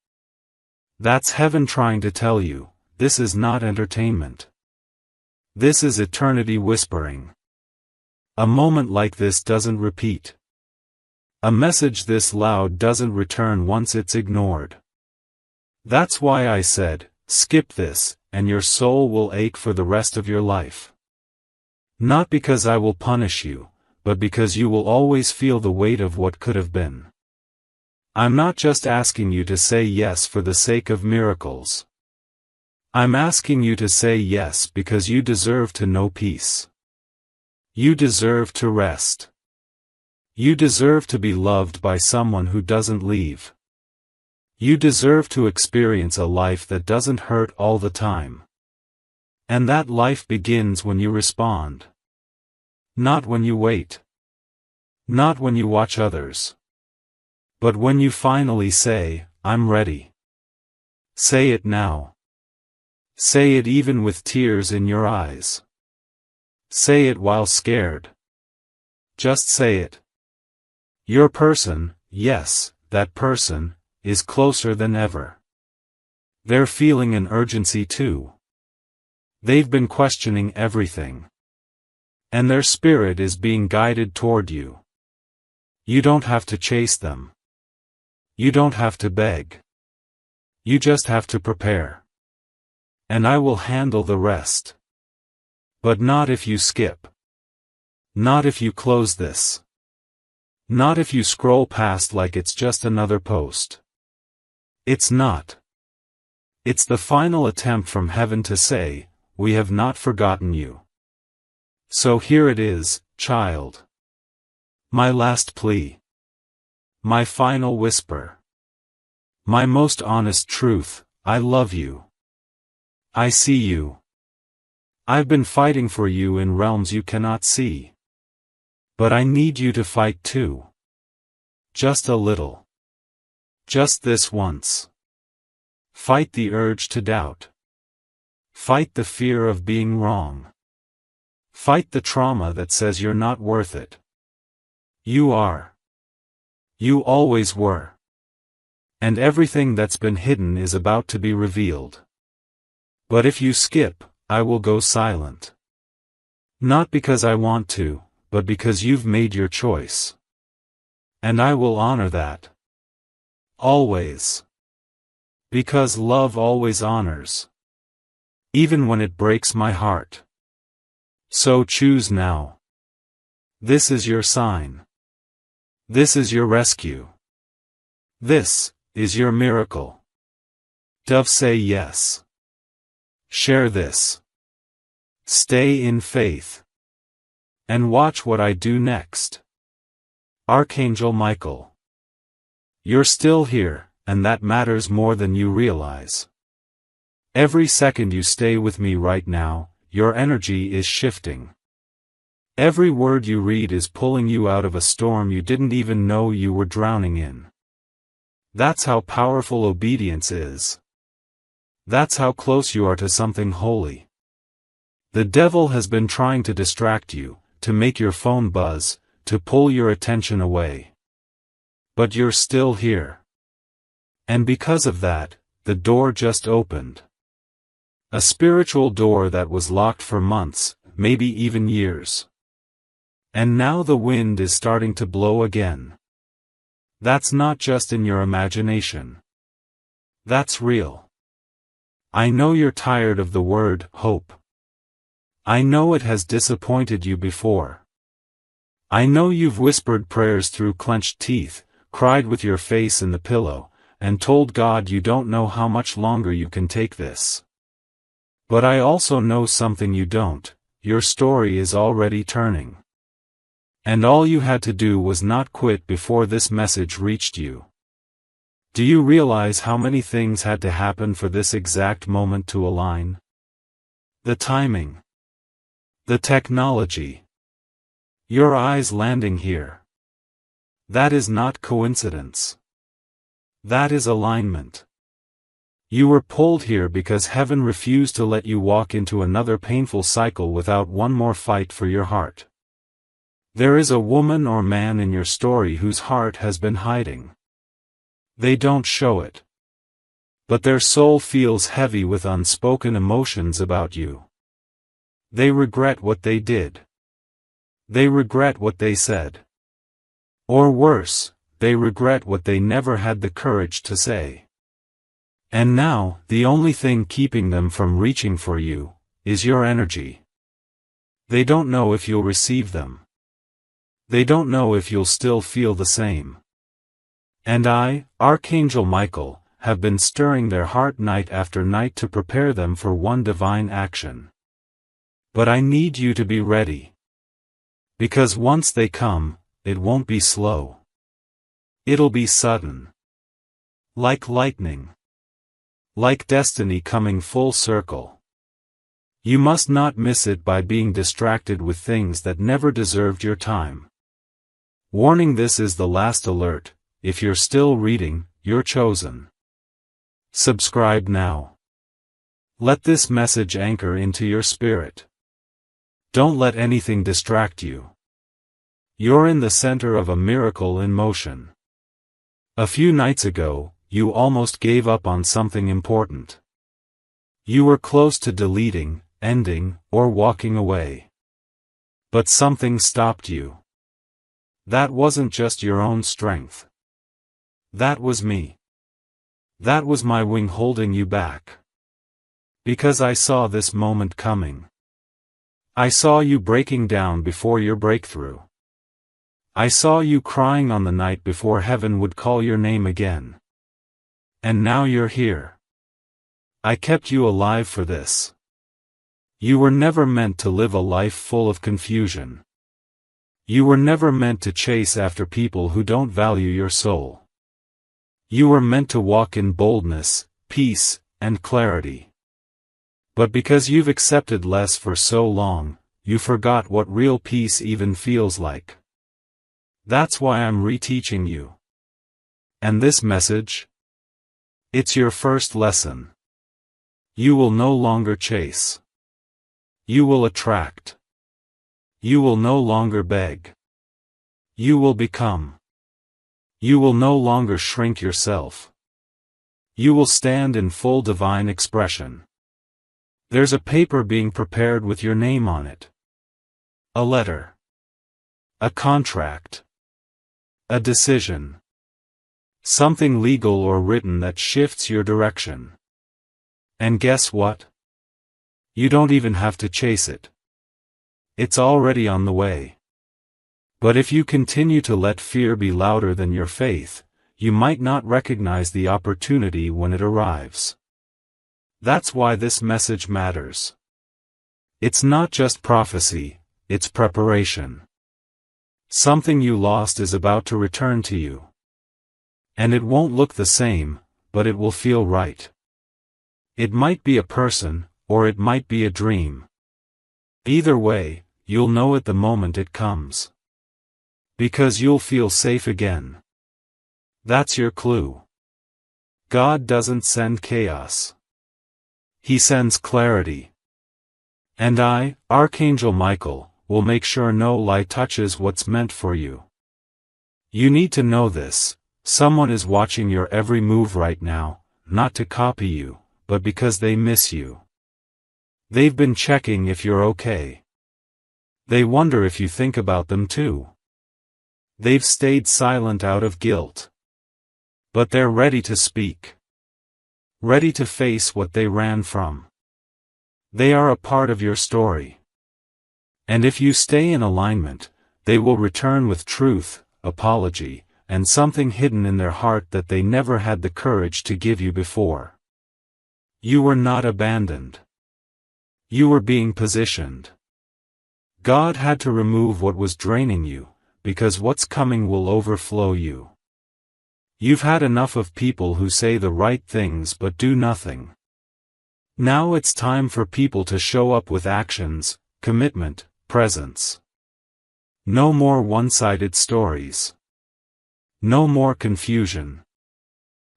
That's heaven trying to tell you, this is not entertainment. This is eternity whispering. A moment like this doesn't repeat. A message this loud doesn't return once it's ignored. That's why I said, skip this, and your soul will ache for the rest of your life. Not because I will punish you, but because you will always feel the weight of what could have been. I'm not just asking you to say yes for the sake of miracles. I'm asking you to say yes because you deserve to know peace. You deserve to rest. You deserve to be loved by someone who doesn't leave. You deserve to experience a life that doesn't hurt all the time. And that life begins when you respond. Not when you wait. Not when you watch others. But when you finally say, I'm ready. Say it now. Say it even with tears in your eyes. Say it while scared. Just say it. Your person, yes, that person, is closer than ever. They're feeling an urgency too. They've been questioning everything. And their spirit is being guided toward you. You don't have to chase them. You don't have to beg. You just have to prepare. And I will handle the rest. But not if you skip. Not if you close this. Not if you scroll past like it's just another post. It's not. It's the final attempt from heaven to say, we have not forgotten you. So here it is, child. My last plea. My final whisper. My most honest truth, I love you. I see you. I've been fighting for you in realms you cannot see. But I need you to fight too. Just a little. Just this once. Fight the urge to doubt. Fight the fear of being wrong. Fight the trauma that says you're not worth it. You are. You always were. And everything that's been hidden is about to be revealed. But if you skip, I will go silent. Not because I want to, but because you've made your choice. And I will honor that. Always. Because love always honors. Even when it breaks my heart. So choose now. This is your sign. This is your rescue. This is your miracle. Dove, say yes. Share this. Stay in faith. And watch what I do next. Archangel Michael. You're still here, and that matters more than you realize. Every second you stay with me right now, your energy is shifting. Every word you read is pulling you out of a storm you didn't even know you were drowning in. That's how powerful obedience is. That's how close you are to something holy. The devil has been trying to distract you, to make your phone buzz, to pull your attention away. But you're still here. And because of that, the door just opened. A spiritual door that was locked for months, maybe even years. And now the wind is starting to blow again. That's not just in your imagination. That's real. I know you're tired of the word hope. I know it has disappointed you before. I know you've whispered prayers through clenched teeth, cried with your face in the pillow, and told God you don't know how much longer you can take this. But I also know something you don't: your story is already turning. And all you had to do was not quit before this message reached you. Do you realize how many things had to happen for this exact moment to align? The timing. The technology. Your eyes landing here. That is not coincidence. That is alignment. You were pulled here because heaven refused to let you walk into another painful cycle without one more fight for your heart. There is a woman or man in your story whose heart has been hiding. They don't show it. But their soul feels heavy with unspoken emotions about you. They regret what they did. They regret what they said. Or worse, they regret what they never had the courage to say. And now, the only thing keeping them from reaching for you is your energy. They don't know if you'll receive them. They don't know if you'll still feel the same. And I, Archangel Michael, have been stirring their heart night after night to prepare them for one divine action. But I need you to be ready. Because once they come, it won't be slow. It'll be sudden. Like lightning. Like destiny coming full circle. You must not miss it by being distracted with things that never deserved your time. Warning: this is the last alert. If you're still reading, you're chosen. Subscribe now. Let this message anchor into your spirit. Don't let anything distract you. You're in the center of a miracle in motion. A few nights ago, you almost gave up on something important. You were close to deleting, ending, or walking away. But something stopped you. That wasn't just your own strength. That was me. That was my wing holding you back. Because I saw this moment coming. I saw you breaking down before your breakthrough. I saw you crying on the night before heaven would call your name again. And now you're here. I kept you alive for this. You were never meant to live a life full of confusion. You were never meant to chase after people who don't value your soul. You were meant to walk in boldness, peace, and clarity. But because you've accepted less for so long, you forgot what real peace even feels like. That's why I'm reteaching you. And this message? It's your first lesson. You will no longer chase. You will attract. You will no longer beg. You will become. You will no longer shrink yourself. You will stand in full divine expression. There's a paper being prepared with your name on it. A letter. A contract. A decision. Something legal or written that shifts your direction. And guess what? You don't even have to chase it. It's already on the way. But if you continue to let fear be louder than your faith, you might not recognize the opportunity when it arrives. That's why this message matters. It's not just prophecy, it's preparation. Something you lost is about to return to you. And it won't look the same, but it will feel right. It might be a person, or it might be a dream. Either way, you'll know it the moment it comes. Because you'll feel safe again. That's your clue. God doesn't send chaos. He sends clarity. And I, Archangel Michael, will make sure no lie touches what's meant for you. You need to know this: someone is watching your every move right now, not to copy you, but because they miss you. They've been checking if you're okay. They wonder if you think about them too. They've stayed silent out of guilt. But they're ready to speak. Ready to face what they ran from. They are a part of your story. And if you stay in alignment, they will return with truth, apology, and something hidden in their heart that they never had the courage to give you before. You were not abandoned. You were being positioned. God had to remove what was draining you, because what's coming will overflow you. You've had enough of people who say the right things but do nothing. Now it's time for people to show up with actions, commitment, presence. No more one-sided stories. No more confusion.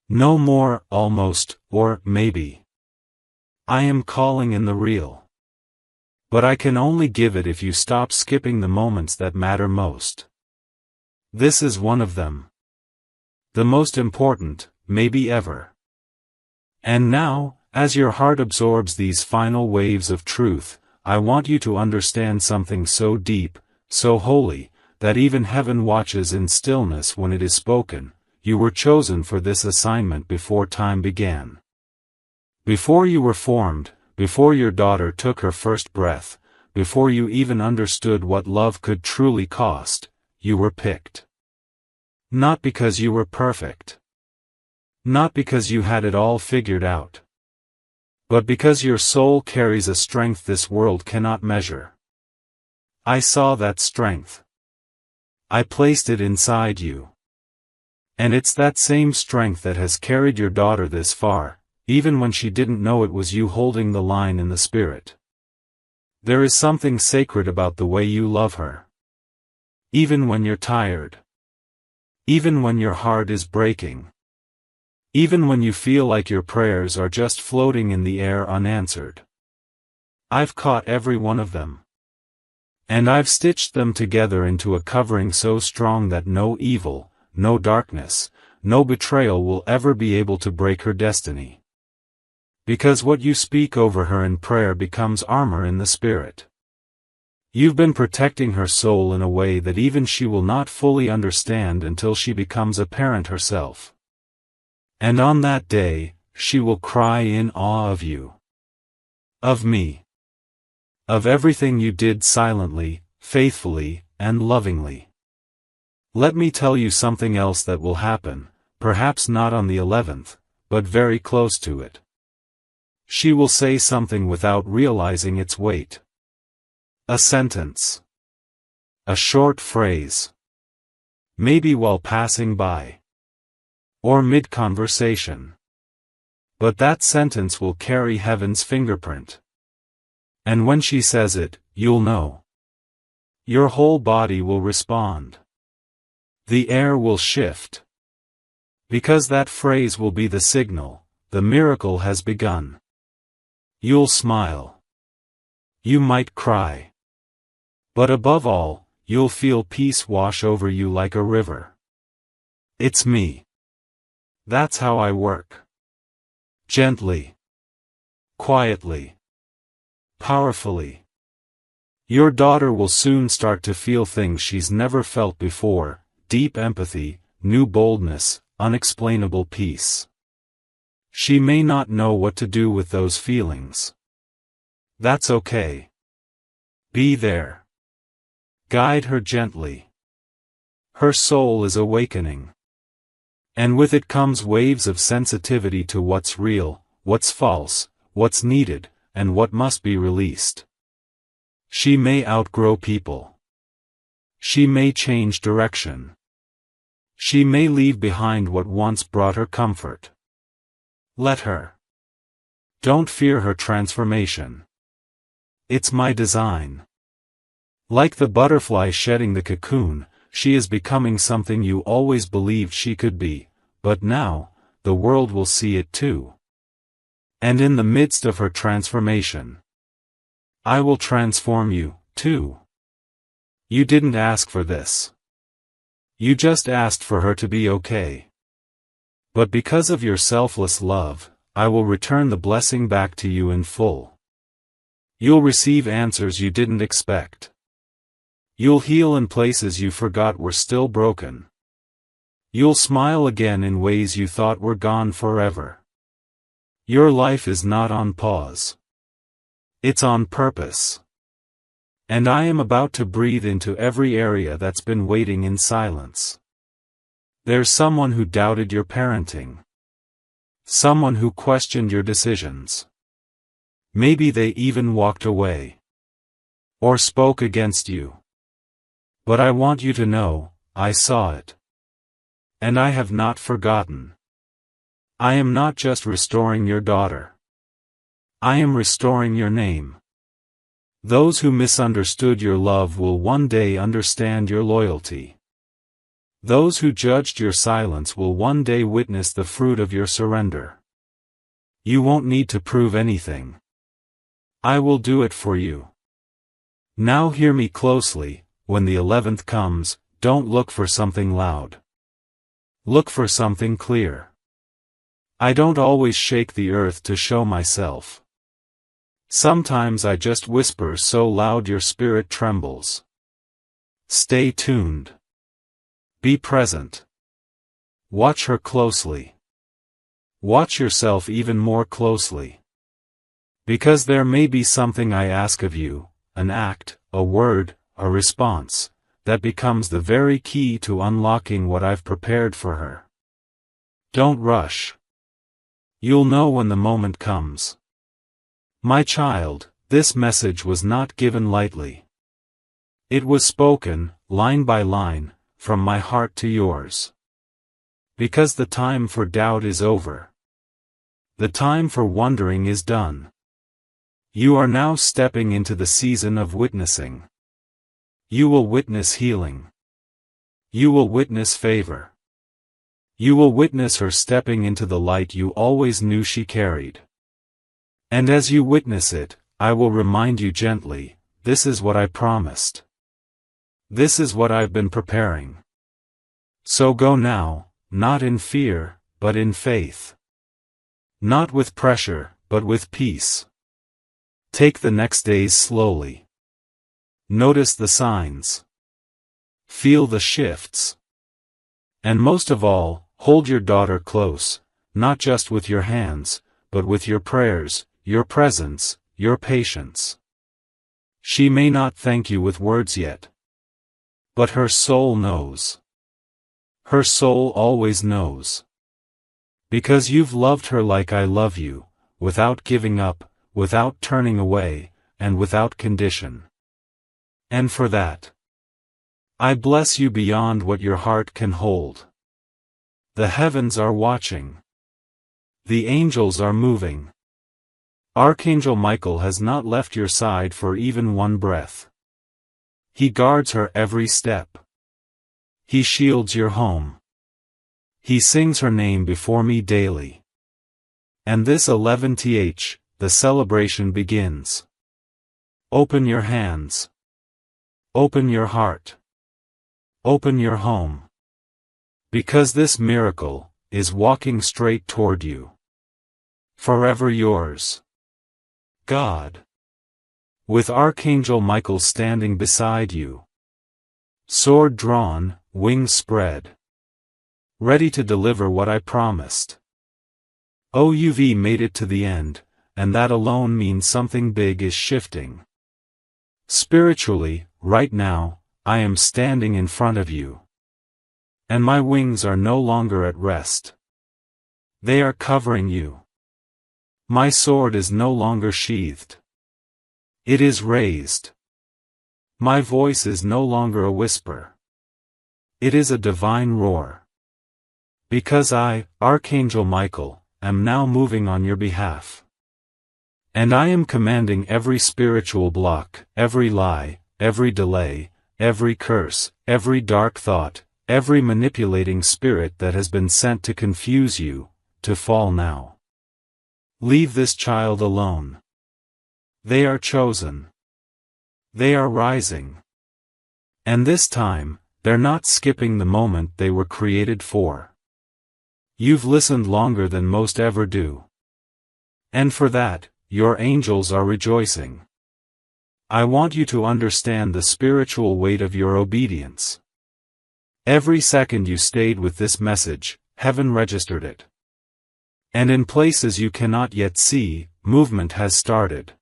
No more almost, or maybe. I am calling in the real. But I can only give it if you stop skipping the moments that matter most. This is one of them. The most important, maybe ever. And now, as your heart absorbs these final waves of truth, I want you to understand something so deep, so holy, that even heaven watches in stillness when it is spoken. You were chosen for this assignment before time began. Before you were formed, before your daughter took her first breath, before you even understood what love could truly cost, you were picked. Not because you were perfect. Not because you had it all figured out. But because your soul carries a strength this world cannot measure. I saw that strength. I placed it inside you. And it's that same strength that has carried your daughter this far, even when she didn't know it was you holding the line in the spirit. There is something sacred about the way you love her. Even when you're tired. Even when your heart is breaking. Even when you feel like your prayers are just floating in the air unanswered. I've caught every one of them. And I've stitched them together into a covering so strong that no evil, no darkness, no betrayal will ever be able to break her destiny. Because what you speak over her in prayer becomes armor in the spirit. You've been protecting her soul in a way that even she will not fully understand until she becomes a parent herself. And on that day, she will cry in awe of you. Of me. Of everything you did silently, faithfully, and lovingly. Let me tell you something else that will happen, perhaps not on the 11th, but very close to it. She will say something without realizing its weight. A sentence. A short phrase. Maybe while passing by. Or mid-conversation. But that sentence will carry heaven's fingerprint. And when she says it, you'll know. Your whole body will respond. The air will shift. Because that phrase will be the signal, the miracle has begun. You'll smile. You might cry. But above all, you'll feel peace wash over you like a river. It's me. That's how I work. Gently. Quietly. Powerfully. Your daughter will soon start to feel things she's never felt before: deep empathy, new boldness, unexplainable peace. She may not know what to do with those feelings. That's okay. Be there. Guide her gently. Her soul is awakening. And with it comes waves of sensitivity to what's real, what's false, what's needed, and what must be released. She may outgrow people. She may change direction. She may leave behind what once brought her comfort. Let her. Don't fear her transformation. It's my design. Like the butterfly shedding the cocoon, she is becoming something you always believed she could be, but now, the world will see it too. And in the midst of her transformation, I will transform you, too. You didn't ask for this. You just asked for her to be okay. But because of your selfless love, I will return the blessing back to you in full. You'll receive answers you didn't expect. You'll heal in places you forgot were still broken. You'll smile again in ways you thought were gone forever. Your life is not on pause. It's on purpose. And I am about to breathe into every area that's been waiting in silence. There's someone who doubted your parenting. Someone who questioned your decisions. Maybe they even walked away. Or spoke against you. But I want you to know, I saw it. And I have not forgotten. I am not just restoring your daughter. I am restoring your name. Those who misunderstood your love will one day understand your loyalty. Those who judged your silence will one day witness the fruit of your surrender. You won't need to prove anything. I will do it for you. Now hear me closely. When the 11th comes, don't look for something loud. Look for something clear. I don't always shake the earth to show myself. Sometimes I just whisper so loud your spirit trembles. Stay tuned. Be present. Watch her closely. Watch yourself even more closely. Because there may be something I ask of you, an act, a word, a response, that becomes the very key to unlocking what I've prepared for her. Don't rush. You'll know when the moment comes. My child, this message was not given lightly. It was spoken, line by line, from my heart to yours. Because the time for doubt is over. The time for wondering is done. You are now stepping into the season of witnessing. You will witness healing. You will witness favor. You will witness her stepping into the light you always knew she carried. And as you witness it, I will remind you gently, this is what I promised. This is what I've been preparing. So go now, not in fear, but in faith. Not with pressure, but with peace. Take the next days slowly. Notice the signs. Feel the shifts. And most of all, hold your daughter close, not just with your hands, but with your prayers, your presence, your patience. She may not thank you with words yet. But her soul knows. Her soul always knows. Because you've loved her like I love you, without giving up, without turning away, and without condition. And for that, I bless you beyond what your heart can hold. The heavens are watching. The angels are moving. Archangel Michael has not left your side for even one breath. He guards her every step. He shields your home. He sings her name before me daily. And this 11th, the celebration begins. Open your hands. Open your heart. Open your home. Because this miracle is walking straight toward you. Forever yours. God. With Archangel Michael standing beside you. Sword drawn, wings spread. Ready to deliver what I promised. Oh, you've made it to the end, and that alone means something big is shifting. Spiritually, right now, I am standing in front of you. And my wings are no longer at rest. They are covering you. My sword is no longer sheathed. It is raised. My voice is no longer a whisper. It is a divine roar. Because I, Archangel Michael, am now moving on your behalf. And I am commanding every spiritual block, every lie, every delay, every curse, every dark thought, every manipulating spirit that has been sent to confuse you, to fall now. Leave this child alone. They are chosen. They are rising. And this time, they're not skipping the moment they were created for. You've listened longer than most ever do. And for that, your angels are rejoicing. I want you to understand the spiritual weight of your obedience. Every second you stayed with this message, heaven registered it. And in places you cannot yet see, movement has started.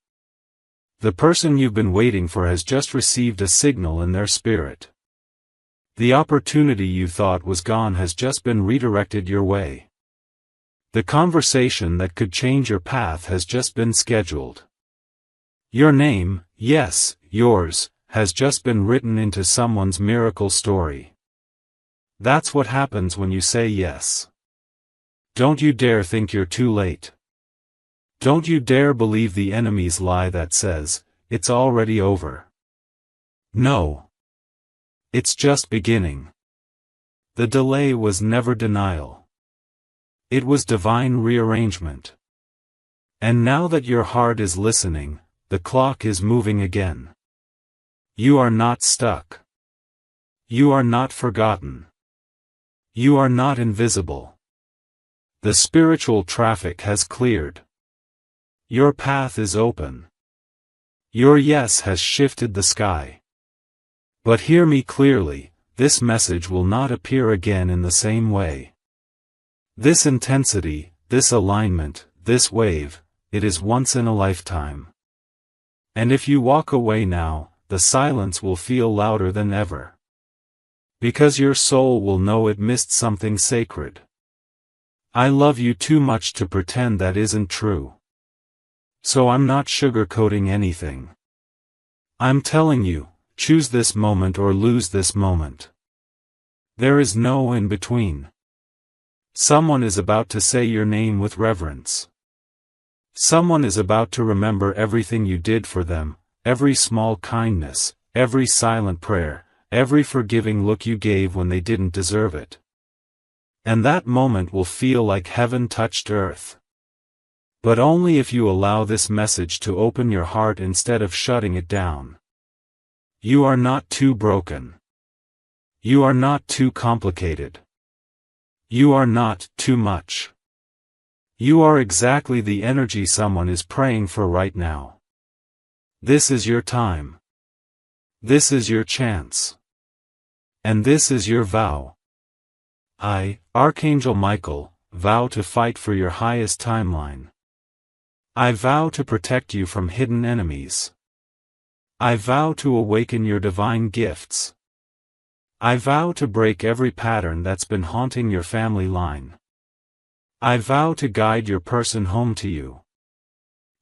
The person you've been waiting for has just received a signal in their spirit. The opportunity you thought was gone has just been redirected your way. The conversation that could change your path has just been scheduled. Your name, yes, yours, has just been written into someone's miracle story. That's what happens when you say yes. Don't you dare think you're too late. Don't you dare believe the enemy's lie that says, it's already over. No. It's just beginning. The delay was never denial. It was divine rearrangement. And now that your heart is listening, the clock is moving again. You are not stuck. You are not forgotten. You are not invisible. The spiritual traffic has cleared. Your path is open. Your yes has shifted the sky. But hear me clearly, this message will not appear again in the same way. This intensity, this alignment, this wave, it is once in a lifetime. And if you walk away now, the silence will feel louder than ever. Because your soul will know it missed something sacred. I love you too much to pretend that isn't true. So I'm not sugarcoating anything. I'm telling you, choose this moment or lose this moment. There is no in between. Someone is about to say your name with reverence. Someone is about to remember everything you did for them, every small kindness, every silent prayer, every forgiving look you gave when they didn't deserve it. And that moment will feel like heaven touched earth. But only if you allow this message to open your heart instead of shutting it down. You are not too broken. You are not too complicated. You are not too much. You are exactly the energy someone is praying for right now. This is your time. This is your chance. And this is your vow. I, Archangel Michael, vow to fight for your highest timeline. I vow to protect you from hidden enemies. I vow to awaken your divine gifts. I vow to break every pattern that's been haunting your family line. I vow to guide your person home to you.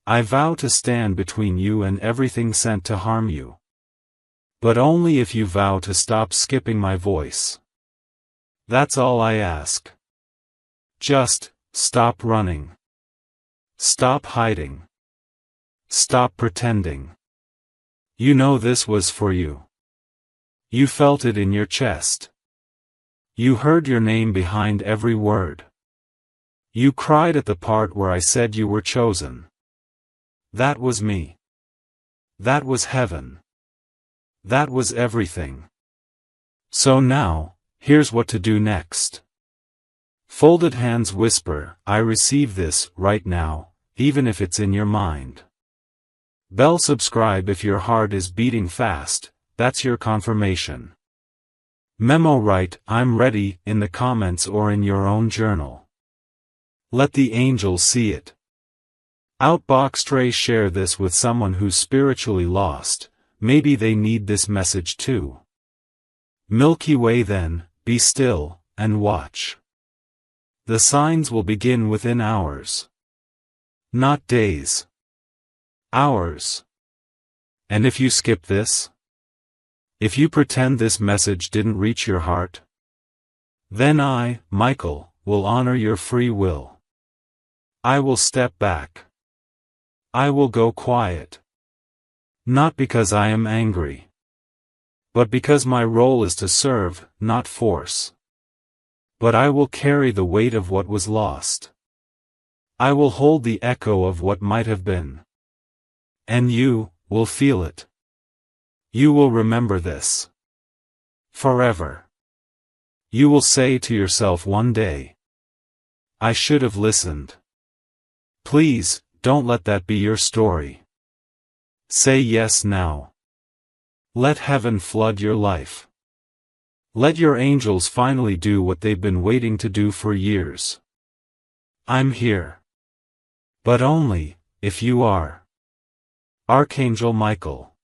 I vow to stand between you and everything sent to harm you. But only if you vow to stop skipping my voice. That's all I ask. Just, stop running. Stop hiding. Stop pretending. You know this was for you. You felt it in your chest. You heard your name behind every word. You cried at the part where I said you were chosen. That was me. That was heaven. That was everything. So now, here's what to do next. Folded hands whisper, I receive this, right now, even if it's in your mind. Bell subscribe if your heart is beating fast, that's your confirmation. Memo write, I'm ready, in the comments or in your own journal. Let the angels see it. Outbox Stray share this with someone who's spiritually lost, maybe they need this message too. Milky Way then, be still, and watch. The signs will begin within hours. Not days. Hours. And if you skip this? If you pretend this message didn't reach your heart? Then I, Michael, will honor your free will. I will step back. I will go quiet. Not because I am angry. but because my role is to serve, not force. But I will carry the weight of what was lost. I will hold the echo of what might have been. And you will feel it. You will remember this. Forever. You will say to yourself one day, I should have listened. Please, don't let that be your story. Say yes now. Let heaven flood your life. Let your angels finally do what they've been waiting to do for years. I'm here. But only, if you are. Archangel Michael.